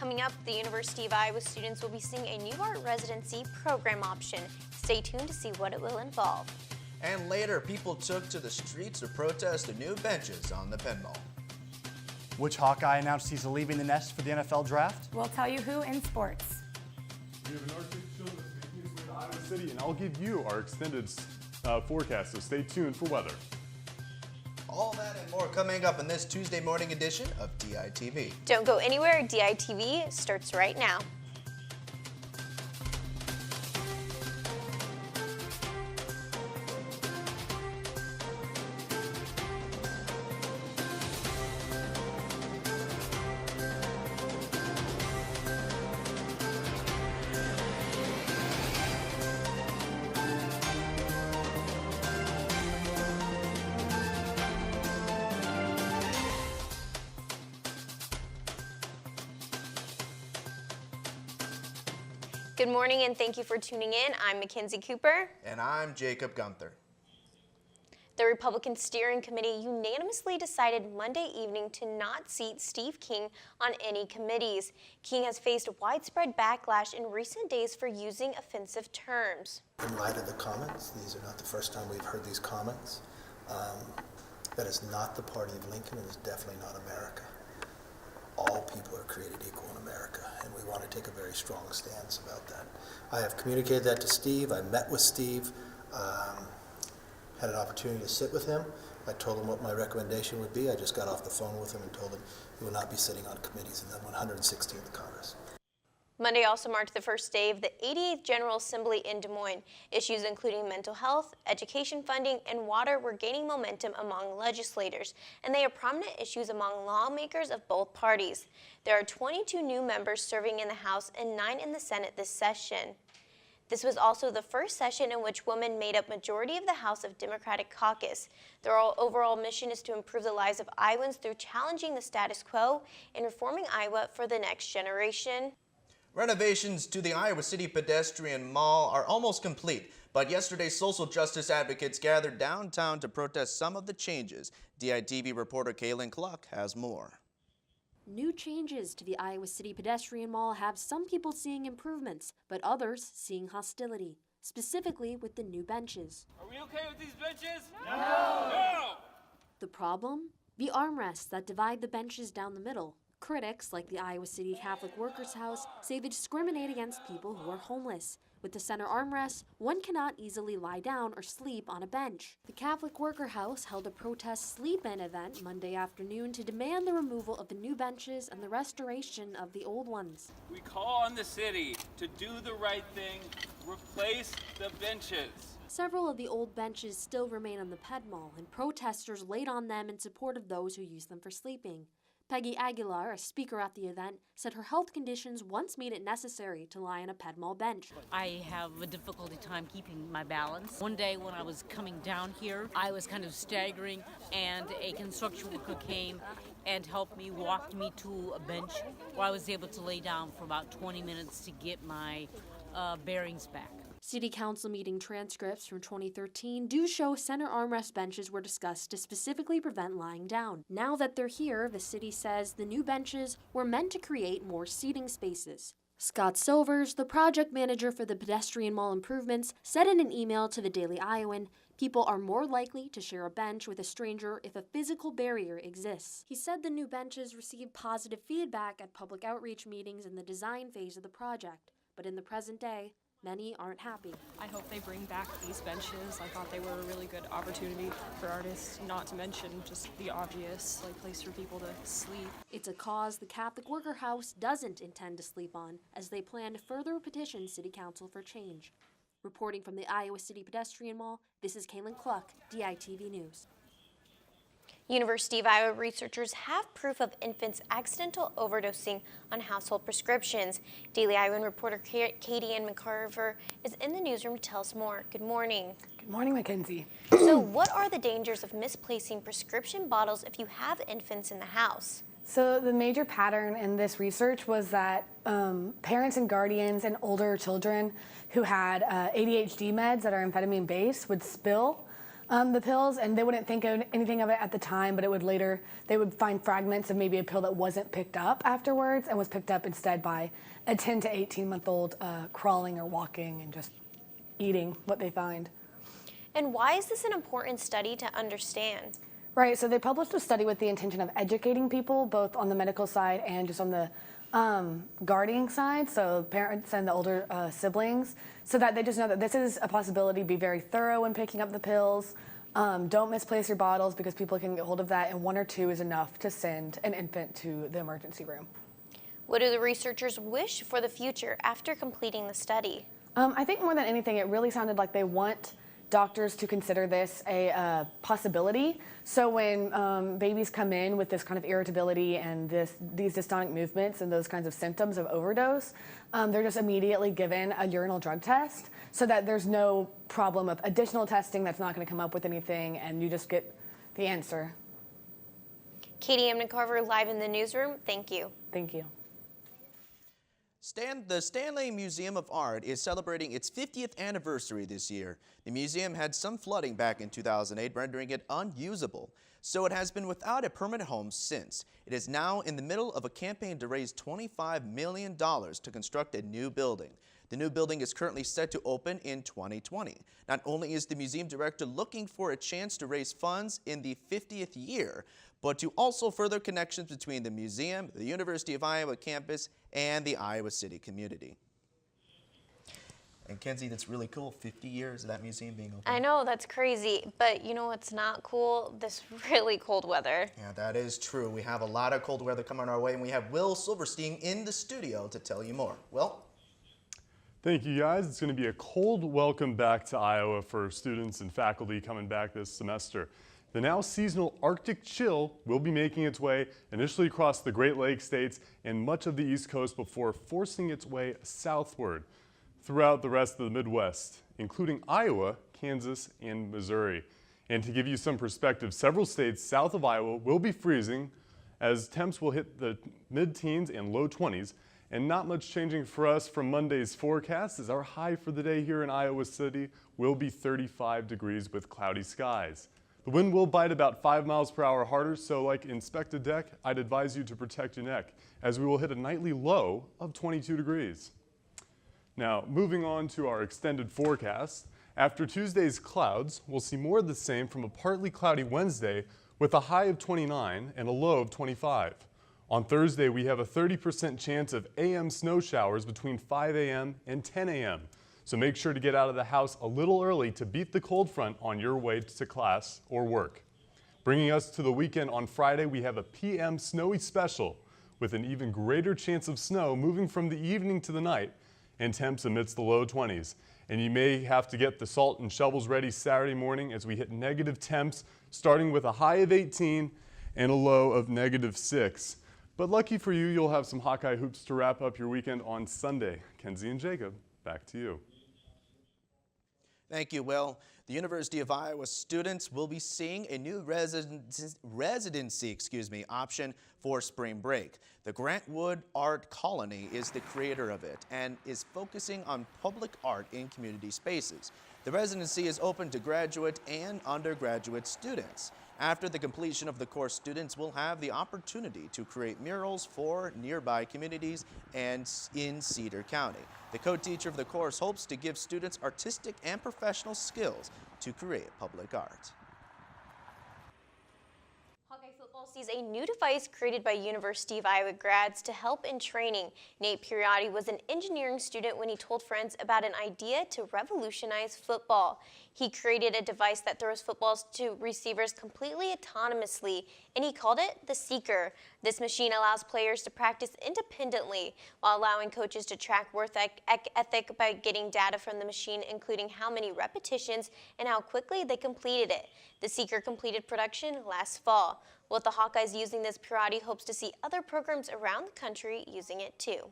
Coming up, the University of Iowa students will be seeing a new art residency program option. Stay tuned to see what it will involve. And later, people took to the streets to protest the new benches on the Penn Mall. Which Hawkeye announced he's leaving the nest for the NFL draft? We'll tell you who in sports. We have an Arctic show that's making its way to Iowa City, and I'll give you our extended forecast, so stay tuned for weather. All that and more coming up in this Tuesday morning edition of DITV. Don't go anywhere. DITV starts right now. Good morning and thank you for tuning in. I'm Mackenzie Cooper. And I'm Jacob Gunther. The Republican Steering Committee unanimously decided Monday evening to not seat Steve King on any committees. King has faced widespread backlash in recent days for using offensive terms. In light of the comments, these are not the first time we've heard these comments. That is not the party of Lincoln, and is definitely not America. All people are created equal in America, and we want to take a very strong stance about that. I have communicated that to Steve. I met with Steve, had an opportunity to sit with him. I told him what my recommendation would be. I just got off the phone with him and told him he will not be sitting on committees in the 116th Congress. Monday also marked the first day of the 88th General Assembly in Des Moines. Issues including mental health, education funding, and water were gaining momentum among legislators, and they are prominent issues among lawmakers of both parties. There are 22 new members serving in the House and 9 in the Senate this session. This was also the first session in which women made up majority of the House of Democratic caucus. Their overall mission is to improve the lives of Iowans through challenging the status quo and reforming Iowa for the next generation. Renovations to the Iowa City Pedestrian Mall are almost complete, but yesterday social justice advocates gathered downtown to protest some of the changes. DITV reporter Kaylin Cluck has more. New changes to the Iowa City Pedestrian Mall have some people seeing improvements, but others seeing hostility, specifically with the new benches. Are we okay with these benches? No! No! The problem? The armrests that divide the benches down the middle. Critics, like the Iowa City Catholic Workers House, say they discriminate against people who are homeless. With the center armrests, one cannot easily lie down or sleep on a bench. The Catholic Worker House held a protest sleep-in event Monday afternoon to demand the removal of the new benches and the restoration of the old ones. We call on the city to do the right thing, replace the benches. Several of the old benches still remain on the Ped Mall, and protesters laid on them in support of those who use them for sleeping. Peggy Aguilar, a speaker at the event, said her health conditions once made it necessary to lie on a Ped Mall bench. I have a difficulty time keeping my balance. One day when I was coming down here, I was kind of staggering, and a construction worker came and helped me, walked me to a bench where I was able to lay down for about 20 minutes to get my bearings back. City Council meeting transcripts from 2013 do show center armrest benches were discussed to specifically prevent lying down. Now that they're here, the city says the new benches were meant to create more seating spaces. Scott Silvers, the project manager for the Pedestrian Mall improvements, said in an email to the Daily Iowan, people are more likely to share a bench with a stranger if a physical barrier exists. He said the new benches received positive feedback at public outreach meetings in the design phase of the project, but in the present day, many aren't happy. I hope they bring back these benches. I thought they were a really good opportunity for artists, not to mention just the obvious place for people to sleep. It's a cause the Catholic Worker House doesn't intend to sleep on, as they plan to further petition City Council for change. Reporting from the Iowa City Pedestrian Mall, this is Kaylin Cluck, DITV News. University of Iowa researchers have proof of infants' accidental overdosing on household prescriptions. Daily Iowan reporter Katie Ann McCarver is in the newsroom to tell us more. Good morning. Good morning, Mackenzie. So what are the dangers of misplacing prescription bottles if you have infants in the house? So the major pattern in this research was that parents and guardians and older children who had ADHD meds that are amphetamine-based would spill The pills, and they wouldn't think of anything of it at the time, but it would later, they would find fragments of maybe a pill that wasn't picked up afterwards and was picked up instead by a 10 to 18-month-old crawling or walking and just eating what they find. And why is this an important study to understand? Right, so they published a study with the intention of educating people, both on the medical side and just on the guarding side, so parents and the older siblings, so that they just know that this is a possibility. Be very thorough when picking up the pills. Don't misplace your bottles because people can get hold of that, and 1 or 2 is enough to send an infant to the emergency room. What do the researchers wish for the future after completing the study? I think more than anything, it really sounded like they want doctors to consider this a possibility. So when babies come in with this kind of irritability and these dystonic movements and those kinds of symptoms of overdose, they're just immediately given a urinal drug test so that there's no problem of additional testing that's not going to come up with anything, and you just get the answer. Katie Amner-Carver, live in the newsroom. Thank you. Thank you. The Stanley Museum of Art is celebrating its 50th anniversary this year. The museum had some flooding back in 2008, rendering it unusable. So it has been without a permanent home since. It is now in the middle of a campaign to raise $25 million to construct a new building. The new building is currently set to open in 2020. Not only is the museum director looking for a chance to raise funds in the 50th year, but to also further connections between the museum, the University of Iowa campus, and the Iowa City community. And Kenzie, that's really cool, 50 years of that museum being open. I know, that's crazy, but you know what's not cool? This really cold weather. Yeah, that is true. We have a lot of cold weather coming our way, and we have Will Silverstein in the studio to tell you more. Will? Thank you, guys. It's going to be a cold welcome back to Iowa for students and faculty coming back this semester. The now seasonal Arctic chill will be making its way initially across the Great Lakes states and much of the East Coast before forcing its way southward throughout the rest of the Midwest, including Iowa, Kansas, and Missouri. And to give you some perspective, several states south of Iowa will be freezing as temps will hit the mid-teens and low 20s. And not much changing for us from Monday's forecast, as our high for the day here in Iowa City will be 35 degrees with cloudy skies. The wind will bite about 5 miles per hour harder, so like inspect a deck, I'd advise you to protect your neck, as we will hit a nightly low of 22 degrees. Now, moving on to our extended forecast, after Tuesday's clouds, we'll see more of the same from a partly cloudy Wednesday with a high of 29 and a low of 25. On Thursday, we have a 30% chance of AM snow showers between 5 a.m. and 10 a.m. So make sure to get out of the house a little early to beat the cold front on your way to class or work. Bringing us to the weekend on Friday, we have a PM snowy special with an even greater chance of snow moving from the evening to the night and temps amidst the low 20s. And you may have to get the salt and shovels ready Saturday morning as we hit negative temps, starting with a high of 18 and a low of -6. But lucky for you, you'll have some Hawkeye hoops to wrap up your weekend on Sunday. Kenzie and Jacob, back to you. Thank you, Will. The University of Iowa students will be seeing a new residency option for spring break. The Grantwood Art Colony is the creator of it and is focusing on public art in community spaces. The residency is open to graduate and undergraduate students. After the completion of the course, students will have the opportunity to create murals for nearby communities and in Cedar County. The co-teacher of the course hopes to give students artistic and professional skills to create public art. Hawkeye football sees a new device created by University of Iowa grads to help in training. Nate Piriotti was an engineering student when he told friends about an idea to revolutionize football. He created a device that throws footballs to receivers completely autonomously, and he called it the Seeker. This machine allows players to practice independently while allowing coaches to track work ethic by getting data from the machine, including how many repetitions and how quickly they completed it. The Seeker completed production last fall. With the Hawkeyes using this, Piriotti hopes to see other programs around the country using it too.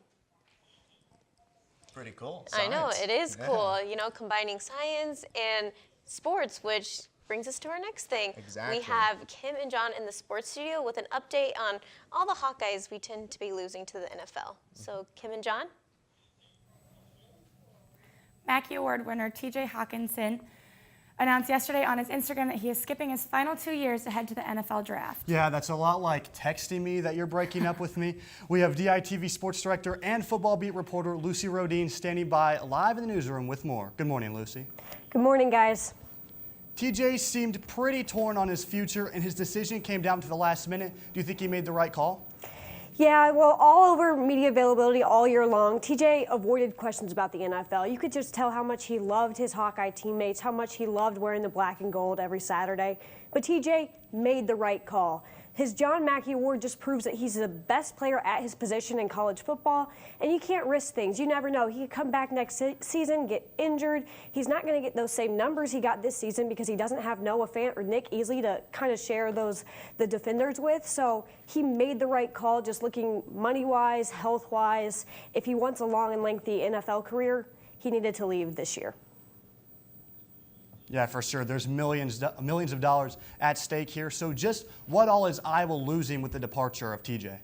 Pretty cool. I know, Science. it is Yeah. cool, you know, combining science and sports, which brings us to our next thing. Exactly. We have Kim and John in the sports studio with an update on all the Hawkeyes we tend to be losing to the NFL. So, Kim and John? Mackey Award winner TJ Hawkinson announced yesterday on his Instagram that he is skipping his final 2 years to head to the NFL draft. Yeah, that's a lot like texting me that you're breaking up with me. We have DITV sports director and football beat reporter Lucy Rodine standing by live in the newsroom with more. Good morning, Lucy. Good morning, guys. TJ seemed pretty torn on his future, and his decision came down to the last minute. Do you think he made the right call? Yeah, well, all over media availability all year long, TJ avoided questions about the NFL. You could just tell how much he loved his Hawkeye teammates, how much he loved wearing the black and gold every Saturday. But TJ made the right call. His John Mackey Award just proves that he's the best player at his position in college football, and you can't risk things. You never know. He could come back next season, get injured. He's not going to get those same numbers he got this season because he doesn't have Noah Fant or Nick Easley to kind of share the defenders with. So he made the right call, just looking money-wise, health-wise. If he wants a long and lengthy NFL career, he needed to leave this year. Yeah, for sure. There's millions of dollars at stake here. So just what all is Iowa losing with the departure of TJ?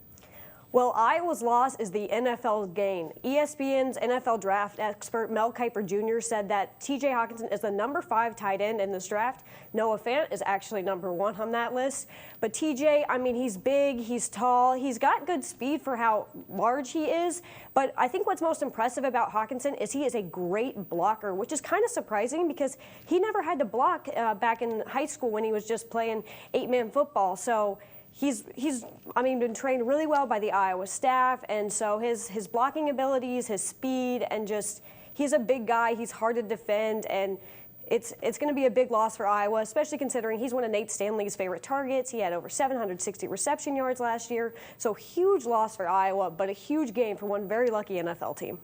Well, Iowa's loss is the NFL's gain. ESPN's NFL draft expert Mel Kiper Jr. said that TJ Hawkinson is the number 5 tight end in this draft. Noah Fant is actually number 1 on that list. But TJ, I mean, he's big, he's tall, he's got good speed for how large he is. But I think what's most impressive about Hawkinson is he is a great blocker, which is kind of surprising because he never had to block back in high school when he was just playing 8-man football. So He's been trained really well by the Iowa staff, and so his blocking abilities, his speed, and just he's a big guy. He's hard to defend, and it's going to be a big loss for Iowa, especially considering he's one of Nate Stanley's favorite targets. He had over 760 reception yards last year, so huge loss for Iowa, but a huge gain for one very lucky NFL team.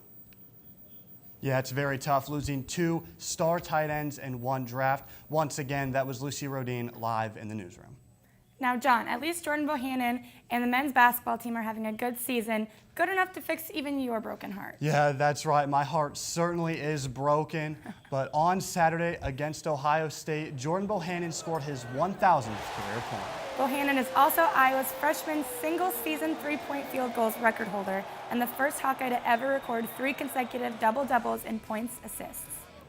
Yeah, it's very tough losing 2 star tight ends in one draft. Once again, that was Lucy Rodine live in the newsroom. Now, John, at least Jordan Bohannon and the men's basketball team are having a good season, good enough to fix even your broken heart. Yeah, that's right. My heart certainly is broken. But on Saturday against Ohio State, Jordan Bohannon scored his 1,000th career point. Bohannon is also Iowa's freshman single-season three-point field goals record holder and the first Hawkeye to ever record 3 consecutive double-doubles in points assists.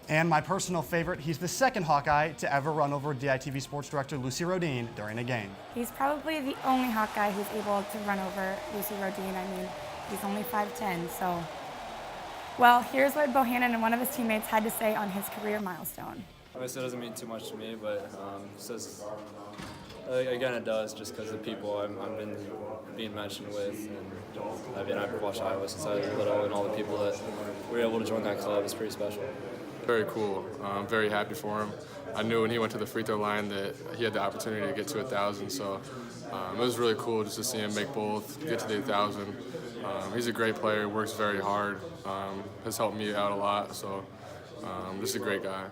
And my personal favorite, he's the second Hawkeye to ever run over DITV sports director Lucy Rodine during a game. He's probably the only Hawkeye who's able to run over Lucy Rodine. I mean, he's only 5'10", so. Well, here's what Bohannon and one of his teammates had to say on his career milestone. Obviously, it doesn't mean too much to me, but again, it does, just because of the people I've been being mentioned with. And I've watched Iowa since I was little, and all the people that were able to join that club is pretty special. Very cool. I'm very happy for him. I knew when he went to the free throw line that he had the opportunity to get to 1,000, so it was really cool just to see him make both, get to the 1,000. He's a great player, works very hard, has helped me out a lot, so just a great guy.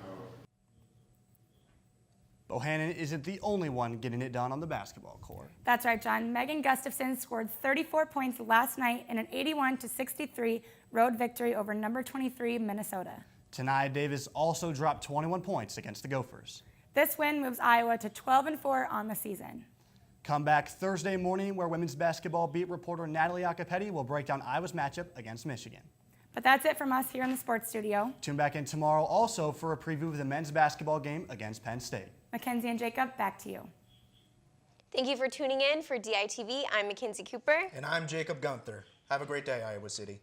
Bohannon isn't the only one getting it done on the basketball court. That's right, John. Megan Gustafson scored 34 points last night in an 81-63 road victory over number 23 Minnesota. Tania Davis also dropped 21 points against the Gophers. This win moves Iowa to 12-4 on the season. Come back Thursday morning where women's basketball beat reporter Natalie Acapeti will break down Iowa's matchup against Michigan. But that's it from us here in the sports studio. Tune back in tomorrow also for a preview of the men's basketball game against Penn State. Mackenzie and Jacob, back to you. Thank you for tuning in. For DITV, I'm Mackenzie Cooper. And I'm Jacob Gunther. Have a great day, Iowa City.